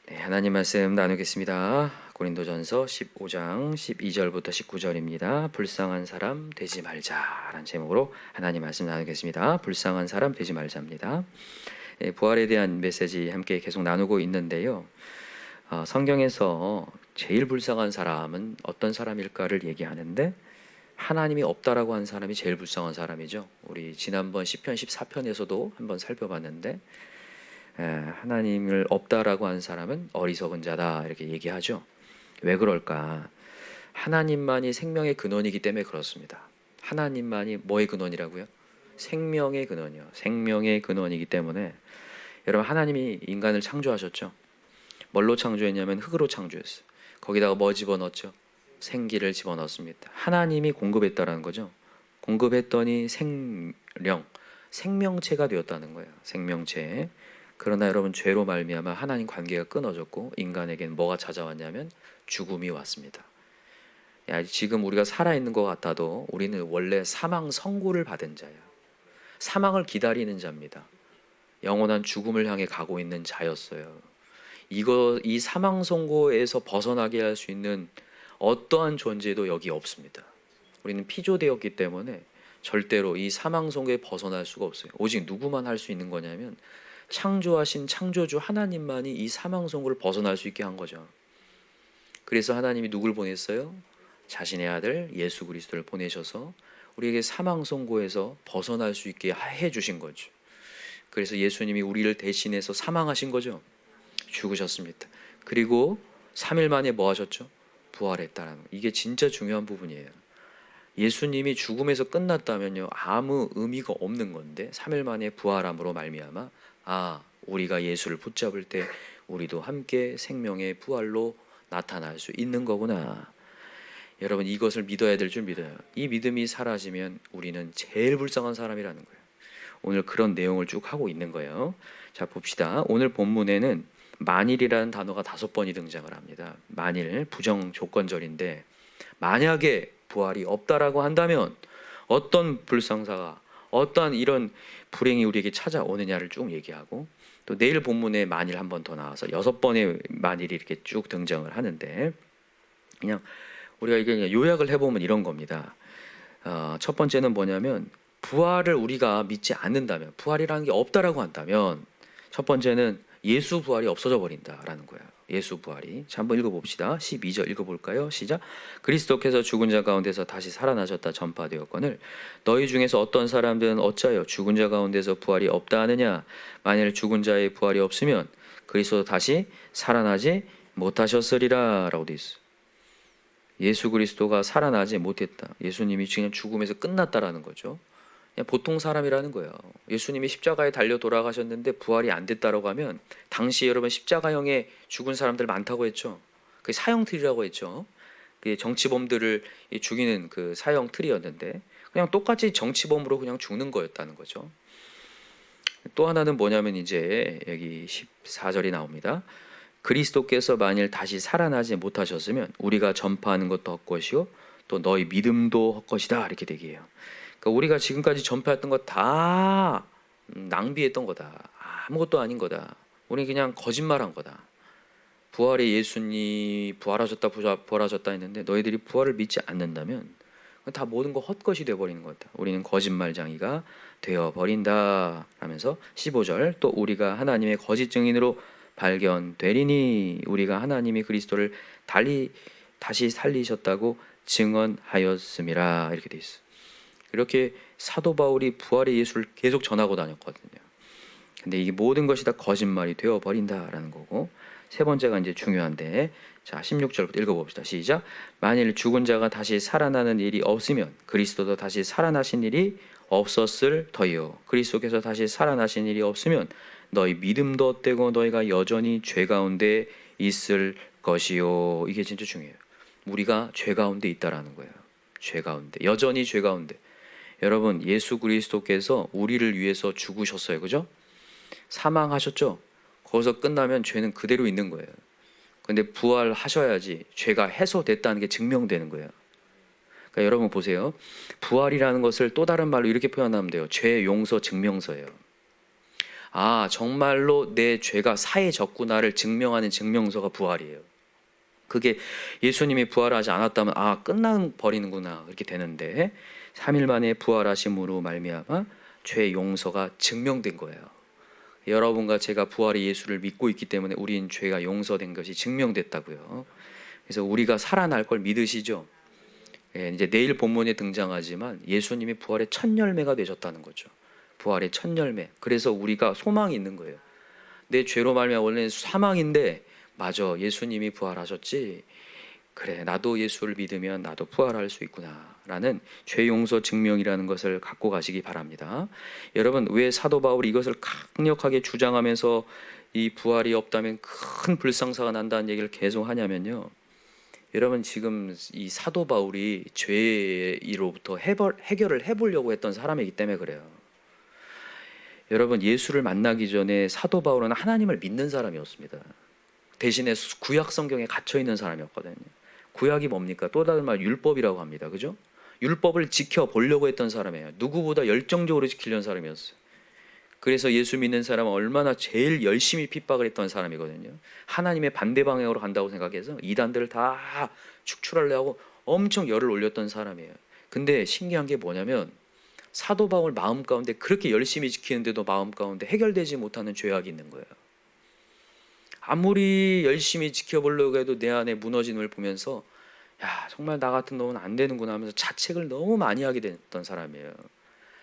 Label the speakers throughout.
Speaker 1: 네, 하나님 말씀 나누겠습니다. 고린도전서 15장 12절부터 19절입니다. 불쌍한 사람 되지 말자라는 제목으로 하나님 말씀 나누겠습니다. 불쌍한 사람 되지 말자입니다. 부활에 대한 메시지 함께 계속 나누고 있는데요. 성경에서 제일 불쌍한 사람은 어떤 사람일까를 얘기하는데 하나님이 없다라고 한 사람이 제일 불쌍한 사람이죠. 우리 지난번 시편 14편에서도 한번 살펴봤는데 하나님을 없다라고 한 사람은 어리석은 자다 이렇게 얘기하죠. 왜 그럴까? 하나님만이 생명의 근원이기 때문에 그렇습니다. 하나님만이 뭐의 근원이라고요? 생명의 근원이요. 생명의 근원이기 때문에 여러분 하나님이 인간을 창조하셨죠. 뭘로 창조했냐면 흙으로 창조했어요. 거기다가 뭐 집어넣었죠? 생기를 집어넣었습니다. 하나님이 공급했다라는 거죠. 공급했더니 생명체가 되었다는 거예요. 생명체. 그러나 여러분 죄로 말미암아 하나님 관계가 끊어졌고 인간에겐 뭐가 찾아왔냐면 죽음이 왔습니다. 지금 우리가 살아있는 것 같아도 우리는 원래 사망 선고를 받은 자야. 사망을 기다리는 자입니다. 영원한 죽음을 향해 가고 있는 자였어요. 이 사망 선고에서 벗어나게 할 수 있는 어떠한 존재도 여기 없습니다. 우리는 피조되었기 때문에 절대로 이 사망 선고에 벗어날 수가 없어요. 오직 누구만 할 수 있는 거냐면 창조하신 창조주 하나님만이 이 사망 선고를 벗어날 수 있게 한 거죠. 그래서 하나님이 누굴 보냈어요? 자신의 아들 예수 그리스도를 보내셔서 우리에게 사망 선고에서 벗어날 수 있게 해 주신 거죠. 그래서 예수님이 우리를 대신해서 사망하신 거죠. 죽으셨습니다. 그리고 3일 만에 뭐 하셨죠? 부활했다라는 거. 이게 진짜 중요한 부분이에요. 예수님이 죽음에서 끝났다면요 아무 의미가 없는 건데 3일 만에 부활함으로 말미암아 우리가 예수를 붙잡을 때 우리도 함께 생명의 부활로 나타날 수 있는 거구나. 여러분 이것을 믿어야 될 줄 믿어요. 이 믿음이 사라지면 우리는 제일 불쌍한 사람이라는 거예요. 오늘 그런 내용을 쭉 하고 있는 거예요. 자 봅시다. 오늘 본문에는 만일이라는 단어가 5번이 등장을 합니다. 만일 부정 조건절인데 만약에 부활이 없다라고 한다면 어떤 불상사가 어떠한 이런 불행이 우리에게 찾아오느냐를 쭉 얘기하고 또 내일 본문에 만일 한 번 더 나와서 6번의 만일이 이렇게 쭉 등장을 하는데 그냥 우리가 이게 요약을 해보면 이런 겁니다. 첫 번째는 뭐냐면 부활을 우리가 믿지 않는다면 부활이라는 게 없다라고 한다면 첫 번째는 예수 부활이 없어져 버린다라는 거예요. 예수 부활이. 자, 한번 읽어봅시다. 12절 읽어볼까요? 시작. 그리스도께서 죽은 자 가운데서 다시 살아나셨다 전파되었거늘 너희 중에서 어떤 사람들은 어찌하여 죽은 자 가운데서 부활이 없다 하느냐. 만일 죽은 자의 부활이 없으면 그리스도 다시 살아나지 못하셨으리라 라고 돼 있어요. 예수 그리스도가 살아나지 못했다. 예수님이 그냥 죽음에서 끝났다라는 거죠. 그냥 보통 사람이라는 거예요. 예수님이 십자가에 달려 돌아가셨는데 부활이 안 됐다라고 하면 당시 여러분 십자가형에 죽은 사람들 많다고 했죠. 그게 사형틀이라고 했죠. 그게 정치범들을 죽이는 그 사형틀이었는데 그냥 똑같이 정치범으로 그냥 죽는 거였다는 거죠. 또 하나는 뭐냐면 이제 여기 14절이 나옵니다. 그리스도께서 만일 다시 살아나지 못하셨으면 우리가 전파하는 것도 헛것이요 또 너희 믿음도 헛것이다 이렇게 되게요. 그러니까 우리가 지금까지 전파했던 거 다 낭비했던 거다. 아무것도 아닌 거다. 우리 그냥 거짓말한 거다. 부활의 예수님 부활하셨다 부활하셨다 했는데 너희들이 부활을 믿지 않는다면 다 모든 거 헛것이 되어버리는 거다. 우리는 거짓말쟁이가 되어버린다 하면서 15절 또 우리가 하나님의 거짓 증인으로 발견되리니 우리가 하나님이 그리스도를 다시 살리셨다고 증언하였음이라 이렇게 돼 있어. 이렇게 사도 바울이 부활의 예수를 계속 전하고 다녔거든요. 근데 이게 모든 것이 다 거짓말이 되어버린다라는 거고 세 번째가 이제 중요한데 자 16절부터 읽어봅시다. 시작. 만일 죽은 자가 다시 살아나는 일이 없으면 그리스도도 다시 살아나신 일이 없었을 터이요. 그리스도께서 다시 살아나신 일이 없으면 너희 믿음도 헛되고 너희가 여전히 죄 가운데 있을 것이요. 이게 진짜 중요해요. 우리가 죄 가운데 있다라는 거예요. 죄 가운데 여전히 죄 가운데. 여러분 예수 그리스도께서 우리를 위해서 죽으셨어요. 그죠? 사망하셨죠? 거기서 끝나면 죄는 그대로 있는 거예요. 근데 부활하셔야지 죄가 해소됐다는 게 증명되는 거예요. 그러니까 여러분 보세요. 부활이라는 것을 또 다른 말로 이렇게 표현하면 돼요. 죄 용서 증명서예요. 아, 정말로 내 죄가 사해졌구나를 증명하는 증명서가 부활이에요. 그게 예수님이 부활하지 않았다면 아, 끝나 버리는구나 이렇게 되는데 3일 만에 부활하심으로 말미암아 죄 용서가 증명된 거예요. 여러분과 제가 부활의 예수를 믿고 있기 때문에 우린 죄가 용서된 것이 증명됐다고요. 그래서 우리가 살아날 걸 믿으시죠? 예, 이제 내일 본문에 등장하지만 예수님이 부활의 첫 열매가 되셨다는 거죠. 부활의 첫 열매. 그래서 우리가 소망이 있는 거예요. 내 죄로 말미암아 원래는 사망인데 맞아, 예수님이 부활하셨지. 그래, 나도 예수를 믿으면 나도 부활할 수 있구나 라는 죄 용서 증명이라는 것을 갖고 가시기 바랍니다. 여러분, 왜 사도 바울이 이것을 강력하게 주장하면서 이 부활이 없다면 큰 불상사가 난다는 얘기를 계속 하냐면요, 여러분, 지금 이 사도 바울이 죄로부터 해결을 해보려고 했던 사람이기 때문에 그래요. 여러분, 예수를 만나기 전에 사도 바울은 하나님을 믿는 사람이었습니다. 대신에 구약 성경에 갇혀 있는 사람이었거든요. 구약이 뭡니까? 또 다른 말 율법이라고 합니다. 그죠? 율법을 지켜보려고 했던 사람이에요. 누구보다 열정적으로 지키려는 사람이었어요. 그래서 예수 믿는 사람은 얼마나 제일 열심히 핍박을 했던 사람이거든요. 하나님의 반대 방향으로 간다고 생각해서 이단들을 다 축출하려고 엄청 열을 올렸던 사람이에요. 근데 신기한 게 뭐냐면 사도 바울 마음 가운데 그렇게 열심히 지키는데도 마음 가운데 해결되지 못하는 죄악이 있는 거예요. 아무리 열심히 지켜보려고 해도 내 안에 무너짐을 보면서 야, 정말 나 같은 놈은 안 되는구나 하면서 자책을 너무 많이 하게 됐던 사람이에요.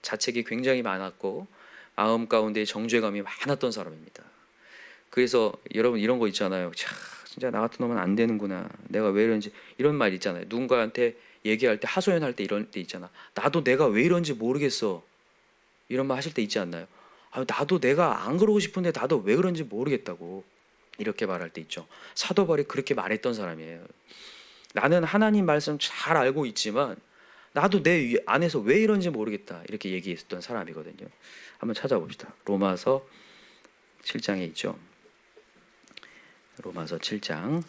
Speaker 1: 자책이 굉장히 많았고 마음 가운데 정죄감이 많았던 사람입니다. 그래서 여러분 이런 거 있잖아요. 차, 진짜 나 같은 놈은 안 되는구나. 내가 왜 이런지 이런 말 있잖아요. 누군가한테 얘기할 때 하소연할 때 이런 때 있잖아. 나도 내가 왜 이런지 모르겠어. 이런 말 하실 때 있지 않나요? 아, 나도 내가 안 그러고 싶은데 나도 왜 그런지 모르겠다고. 이렇게 말할 때 있죠. 사도 바울이 그렇게 말했던 사람이에요. 나는 하나님 말씀 잘 알고 있지만 나도 내 안에서 왜 이런지 모르겠다. 이렇게 얘기했던 사람이거든요. 한번 찾아봅시다. 로마서 7장에 있죠. 로마서 7장.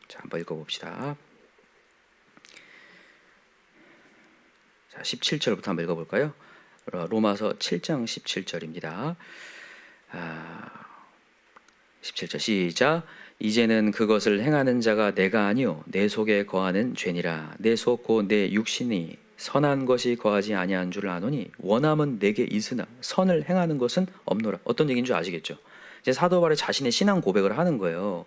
Speaker 1: 자, 한번 읽어봅시다. 자, 17절부터 한번 읽어볼까요? 로마서 7장 17절입니다. 17절 시작. 이제는 그것을 행하는 자가 내가 아니요 내 속에 거하는 죄니라. 내 속 곧 내 육신이 선한 것이 거하지 아니한 줄 아노니 원함은 내게 있으나 선을 행하는 것은 없노라. 어떤 얘기인 줄 아시겠죠? 이제 사도 바울이 자신의 신앙 고백을 하는 거예요.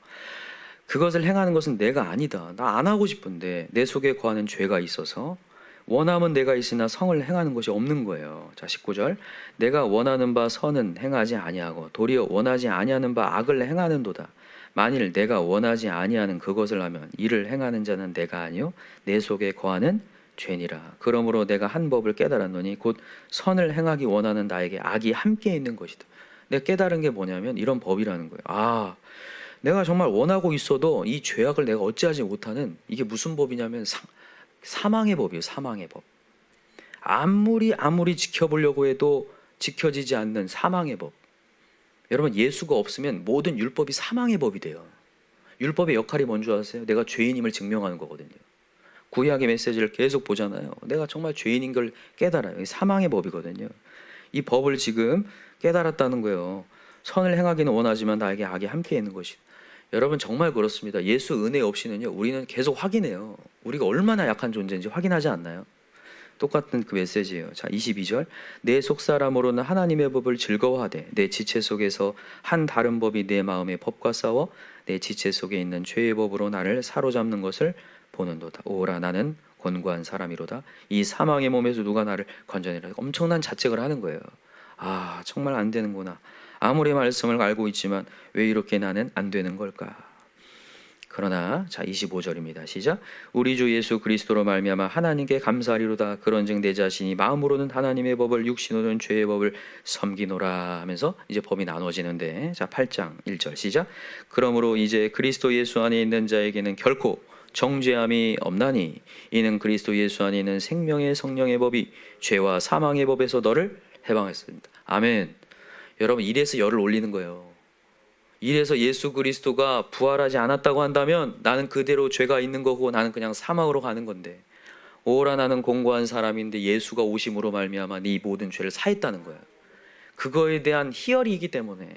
Speaker 1: 그것을 행하는 것은 내가 아니다. 나 안 하고 싶은데 내 속에 거하는 죄가 있어서 원함은 내가 있으나 성을 행하는 것이 없는 거예요. 자, 19절. 내가 원하는 바 선은 행하지 아니하고 도리어 원하지 아니하는 바 악을 행하는도다. 만일 내가 원하지 아니하는 그것을 하면 이를 행하는 자는 내가 아니요 내 속에 거하는 죄니라. 그러므로 내가 한 법을 깨달았노니 곧 선을 행하기 원하는 나에게 악이 함께 있는 것이다. 내가 깨달은 게 뭐냐면 이런 법이라는 거예요. 아, 내가 정말 원하고 있어도 이 죄악을 내가 어찌하지 못하는, 이게 무슨 법이냐면 사망의 법이에요. 사망의 법. 아무리 지켜보려고 해도 지켜지지 않는 사망의 법. 여러분, 예수가 없으면 모든 율법이 사망의 법이 돼요. 율법의 역할이 뭔지 아세요? 내가 죄인임을 증명하는 거거든요. 구약의 메시지를 계속 보잖아요. 내가 정말 죄인인 걸 깨달아요. 이 사망의 법이거든요. 이 법을 지금 깨달았다는 거예요. 선을 행하기는 원하지만 나에게 악이 함께 있는 것이. 여러분, 정말 그렇습니다. 예수 은혜 없이는요, 우리는 계속 확인해요. 우리가 얼마나 약한 존재인지 확인하지 않나요? 똑같은 그 메시지예요. 자, 22절. 내 속사람으로는 하나님의 법을 즐거워하되 내 지체 속에서 한 다른 법이 내 마음의 법과 싸워 내 지체 속에 있는 죄의 법으로 나를 사로잡는 것을 보는도다. 오라, 나는 곤고한 사람이로다. 이 사망의 몸에서 누가 나를 건져내라. 엄청난 자책을 하는 거예요. 아, 정말 안 되는구나. 아무리 말씀을 알고 있지만 왜 이렇게 나는 안 되는 걸까? 그러나 자, 25절입니다. 시작. 우리 주 예수 그리스도로 말미암아 하나님께 감사하리로다. 그런즉 내 자신이 마음으로는 하나님의 법을 육신으로는 죄의 법을 섬기노라 하면서 이제 법이 나눠지는데, 자, 8장 1절 시작. 그러므로 이제 그리스도 예수 안에 있는 자에게는 결코 정죄함이 없나니 이는 그리스도 예수 안에 있는 생명의 성령의 법이 죄와 사망의 법에서 너를 해방했습니다. 아멘. 여러분, 이래서 열을 올리는 거예요. 이래서 예수 그리스도가 부활하지 않았다고 한다면 나는 그대로 죄가 있는 거고 나는 그냥 사망으로 가는 건데, 오라 나는 공고한 사람인데 예수가 오심으로 말미암아 네 모든 죄를 사했다는 거예요. 그거에 대한 희열이기 때문에,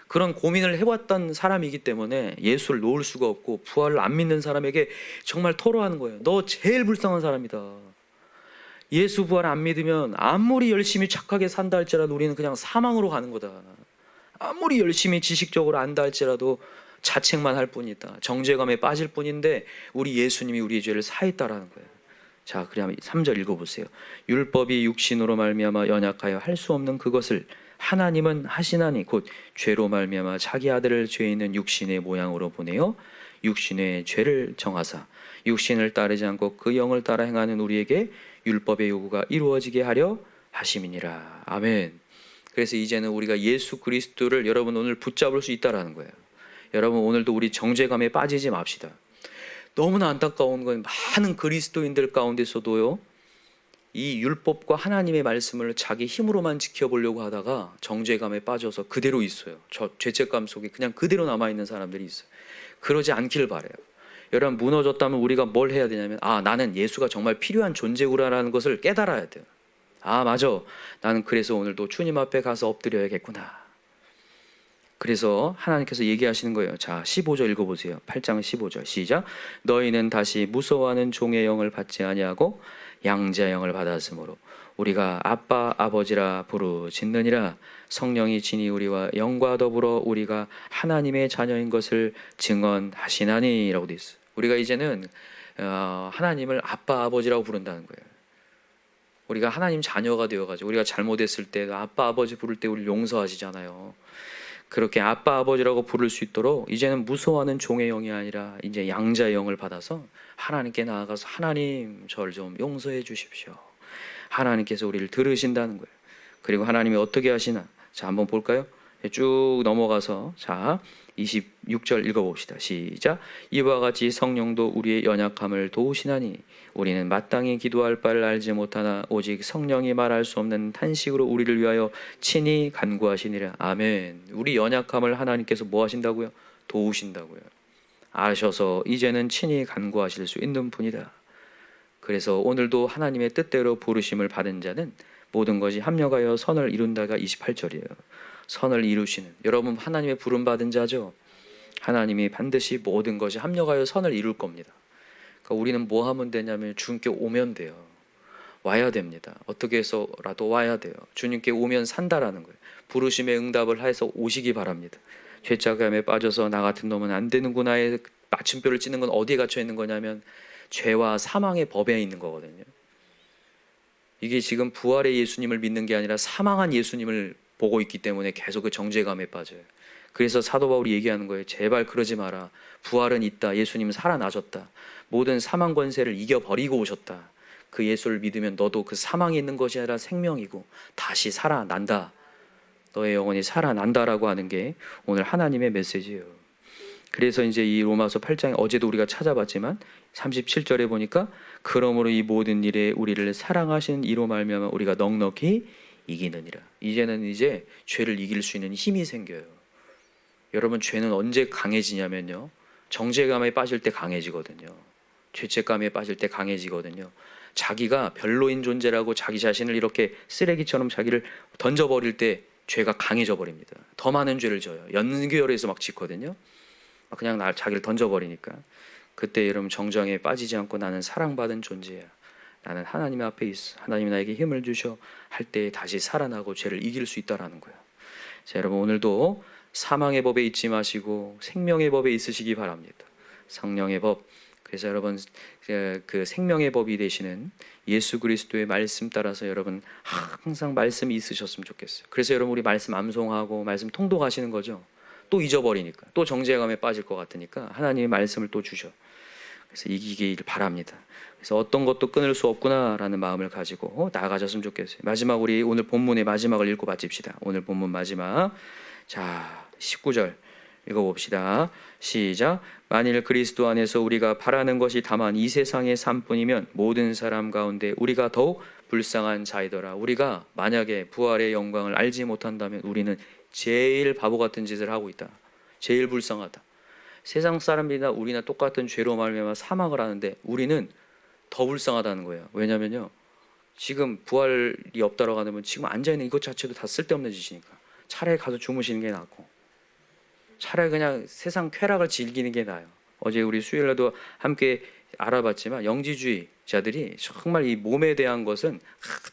Speaker 1: 그런 고민을 해왔던 사람이기 때문에 예수를 놓을 수가 없고, 부활을 안 믿는 사람에게 정말 토로하는 거예요. 너 제일 불쌍한 사람이다. 예수 부활 안 믿으면 아무리 열심히 착하게 산다 할지라도 우리는 그냥 사망으로 가는 거다. 아무리 열심히 지식적으로 안다 할지라도 자책만 할 뿐이다. 정죄감에 빠질 뿐인데 우리 예수님이 우리의 죄를 사했다라는 거예요. 자, 그럼 3절 읽어보세요. 율법이 육신으로 말미암아 연약하여 할 수 없는 그것을 하나님은 하시나니 곧 죄로 말미암아 자기 아들을 죄 있는 육신의 모양으로 보내어 육신의 죄를 정하사 육신을 따르지 않고 그 영을 따라 행하는 우리에게 율법의 요구가 이루어지게 하려 하심이니라. 아멘. 그래서 이제는 우리가 예수 그리스도를 여러분 오늘 붙잡을 수 있다라는 거예요. 여러분 오늘도 우리 정죄감에 빠지지 맙시다. 너무나 안타까운 건 많은 그리스도인들 가운데서도요, 이 율법과 하나님의 말씀을 자기 힘으로만 지켜보려고 하다가 정죄감에 빠져서 그대로 있어요. 저 죄책감 속에 그냥 그대로 남아있는 사람들이 있어요. 그러지 않길 바라요. 여러분 무너졌다면 우리가 뭘 해야 되냐면, 아, 나는 예수가 정말 필요한 존재구나라는 것을 깨달아야 돼요. 아, 맞아, 나는 그래서 오늘도 주님 앞에 가서 엎드려야겠구나. 그래서 하나님께서 얘기하시는 거예요. 자, 15절 읽어보세요. 8장 15절 시작. 너희는 다시 무서워하는 종의 영을 받지 아니하고 양자의 영을 받았으므로 우리가 아빠 아버지라 부르짖느니라. 성령이 진히 우리와 영과 더불어 우리가 하나님의 자녀인 것을 증언하시나니 라고 되어 있어요. 우리가 이제는 하나님을 아빠 아버지라고 부른다는 거예요. 우리가 하나님 자녀가 되어가지고 우리가 잘못했을 때 아빠 아버지 부를 때 우리 용서하시잖아요. 그렇게 아빠 아버지라고 부를 수 있도록 이제는 무서워하는 종의 영이 아니라 이제 양자의 영을 받아서 하나님께 나아가서 하나님 저를 좀 용서해 주십시오. 하나님께서 우리를 들으신다는 거예요. 그리고 하나님이 어떻게 하시나? 자, 한번 볼까요? 쭉 넘어가서 자 26절 읽어봅시다. 시작. 이와 같이 성령도 우리의 연약함을 도우시나니 우리는 마땅히 기도할 바를 알지 못하나 오직 성령이 말할 수 없는 탄식으로 우리를 위하여 친히 간구하시니라. 아멘. 우리 연약함을 하나님께서 뭐 하신다고요? 도우신다고요. 아셔서 이제는 친히 간구하실 수 있는 분이다. 그래서 오늘도 하나님의 뜻대로 부르심을 받은 자는 모든 것이 합력하여 선을 이룬다가 28절이에요. 선을 이루시는, 여러분 하나님의 부름받은 자죠. 하나님이 반드시 모든 것이 합력하여 선을 이룰 겁니다. 그러니까 우리는 뭐 하면 되냐면 주님께 오면 돼요. 와야 됩니다. 어떻게 해서라도 와야 돼요. 주님께 오면 산다라는 거예요. 부르심에 응답을 해서 오시기 바랍니다. 죄책감에 빠져서 나 같은 놈은 안 되는구나의 마침표를 찍는 건 어디에 갇혀 있는 거냐면 죄와 사망의 법에 있는 거거든요. 이게 지금 부활의 예수님을 믿는 게 아니라 사망한 예수님을 보고 있기 때문에 계속 그 정죄감에 빠져요. 그래서 사도 바울이 얘기하는 거예요. 제발 그러지 마라. 부활은 있다. 예수님은 살아나셨다. 모든 사망 권세를 이겨버리고 오셨다. 그 예수를 믿으면 너도 그 사망에 있는 것이 아니라 생명이고 다시 살아난다. 너의 영혼이 살아난다라고 하는 게 오늘 하나님의 메시지예요. 그래서 이제 이 로마서 8장에 어제도 우리가 찾아봤지만 37절에 보니까 그러므로 이 모든 일에 우리를 사랑하시는 이로 말미암아 우리가 넉넉히 이기느니라. 이제는 이제 죄를 이길 수 있는 힘이 생겨요. 여러분 죄는 언제 강해지냐면요, 정죄감에 빠질 때 강해지거든요. 죄책감에 빠질 때 강해지거든요. 자기가 별로인 존재라고 자기 자신을 이렇게 쓰레기처럼 자기를 던져버릴 때 죄가 강해져 버립니다. 더 많은 죄를 져요. 연결해서 막 짓거든요. 그냥 자기를 던져버리니까. 그때 여러분 정죄에 빠지지 않고 나는 사랑받은 존재야, 나는 하나님 앞에 있어, 하나님이 나에게 힘을 주셔 할 때 다시 살아나고 죄를 이길 수 있다라는 거예요. 자, 여러분 오늘도 사망의 법에 있지 마시고 생명의 법에 있으시기 바랍니다. 성령의 법. 그래서 여러분 그 생명의 법이 되시는 예수 그리스도의 말씀 따라서 여러분 항상 말씀이 있으셨으면 좋겠어요. 그래서 여러분 우리 말씀 암송하고 말씀 통독하시는 거죠. 또 잊어버리니까, 또 정죄감에 빠질 것 같으니까 하나님의 말씀을 또 주셔. 그래서 이기길 바랍니다. 그래서 어떤 것도 끊을 수 없구나라는 마음을 가지고 나아가셨으면 좋겠어요. 마지막 우리 오늘 본문의 마지막을 읽고 마칩시다. 오늘 본문 마지막. 자, 19절 읽어봅시다. 시작. 만일 그리스도 안에서 우리가 바라는 것이 다만 이 세상의 삶뿐이면 모든 사람 가운데 우리가 더욱 불쌍한 자이더라. 우리가 만약에 부활의 영광을 알지 못한다면 우리는 제일 바보 같은 짓을 하고 있다. 제일 불쌍하다. 세상 사람들이나 우리나 똑같은 죄로 말미암아 사망을 하는데 우리는 더 불쌍하다는 거예요. 왜냐면요, 지금 부활이 없다라고 하면 지금 앉아있는 이것 자체도 다 쓸데없는 짓이니까 차라리 가서 주무시는 게 낫고, 차라리 그냥 세상 쾌락을 즐기는 게 나아요. 어제 우리 수요일날도 함께 알아봤지만 영지주의자들이 정말 이 몸에 대한 것은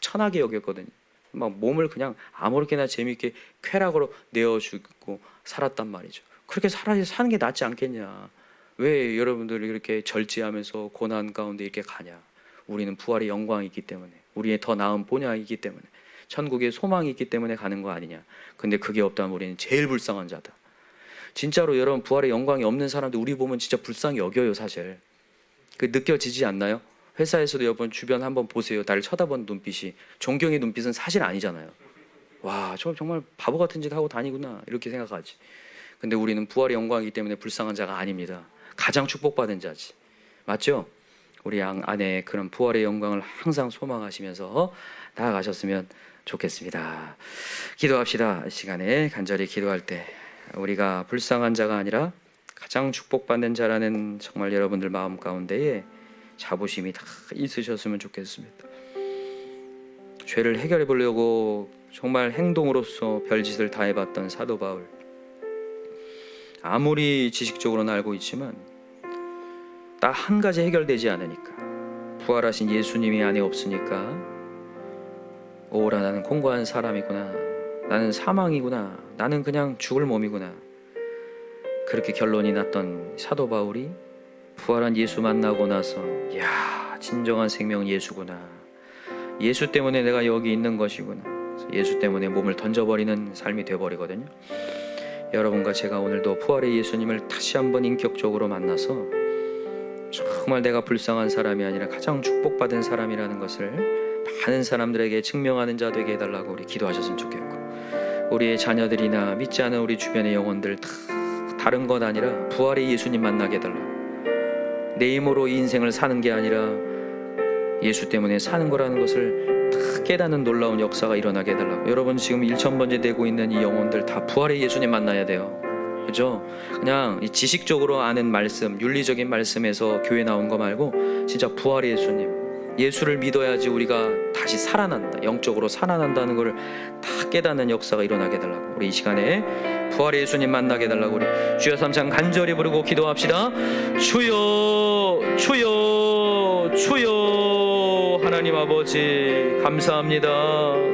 Speaker 1: 천하게 여겼거든요. 막 몸을 그냥 아무렇게나 재미있게 쾌락으로 내어주고 살았단 말이죠. 그렇게 살아서 사는 게 낫지 않겠냐. 왜 여러분들이 이렇게 절제하면서 고난 가운데 이렇게 가냐. 우리는 부활의 영광이 있기 때문에, 우리의 더 나은 본향이 있기 때문에, 천국의 소망이 있기 때문에 가는 거 아니냐. 근데 그게 없다면 우리는 제일 불쌍한 자다. 진짜로 여러분, 부활의 영광이 없는 사람들 우리 보면 진짜 불쌍히 여겨요. 사실 그 느껴지지 않나요? 회사에서도 여러분 주변 한번 보세요. 나를 쳐다보는 눈빛이, 존경의 눈빛은 사실 아니잖아요. 와, 저 정말 바보 같은 짓 하고 다니구나 이렇게 생각하지. 근데 우리는 부활의 영광이기 때문에 불쌍한 자가 아닙니다. 가장 축복받은 자지. 맞죠? 우리 안에 그런 부활의 영광을 항상 소망하시면서 나아가셨으면 좋겠습니다. 기도합시다. 이 시간에 간절히 기도할 때 우리가 불쌍한 자가 아니라 가장 축복받는 자라는 정말 여러분들 마음 가운데에 자부심이 다 있으셨으면 좋겠습니다. 죄를 해결해 보려고 정말 행동으로서 별짓을 다 해봤던 사도 바울, 아무리 지식적으로는 알고 있지만 딱 한 가지 해결되지 않으니까, 부활하신 예수님이 안에 없으니까 오라, 나는 공고한 사람이구나, 나는 사망이구나, 나는 그냥 죽을 몸이구나, 그렇게 결론이 났던 사도 바울이 부활한 예수 만나고 나서, 야, 진정한 생명 예수구나, 예수 때문에 내가 여기 있는 것이구나, 예수 때문에 몸을 던져버리는 삶이 되어버리거든요. 여러분과 제가 오늘도 부활의 예수님을 다시 한번 인격적으로 만나서 정말 내가 불쌍한 사람이 아니라 가장 축복받은 사람이라는 것을 많은 사람들에게 증명하는 자 되게 해달라고 우리 기도하셨으면 좋겠고, 우리의 자녀들이나 믿지 않은 우리 주변의 영혼들 다 다른 것 아니라 부활의 예수님 만나게 해달라고, 내 힘으로 이 인생을 사는 게 아니라 예수 때문에 사는 거라는 것을 다 깨닫는 놀라운 역사가 일어나게 해달라고. 여러분, 지금 1000번째 되고 있는 이 영혼들 다 부활의 예수님 만나야 돼요. 그죠? 그냥 지식적으로 아는 말씀, 윤리적인 말씀에서 교회 나온 거 말고 진짜 부활의 예수님, 예수를 믿어야지 우리가 다시 살아난다, 영적으로 살아난다는 걸 다 깨닫는 역사가 일어나게 해달라고. 우리 이 시간에 부활의 예수님 만나게 해달라고 우리 주여 삼창 간절히 부르고 기도합시다. 주여, 주여, 주여. 하나님 아버지 감사합니다.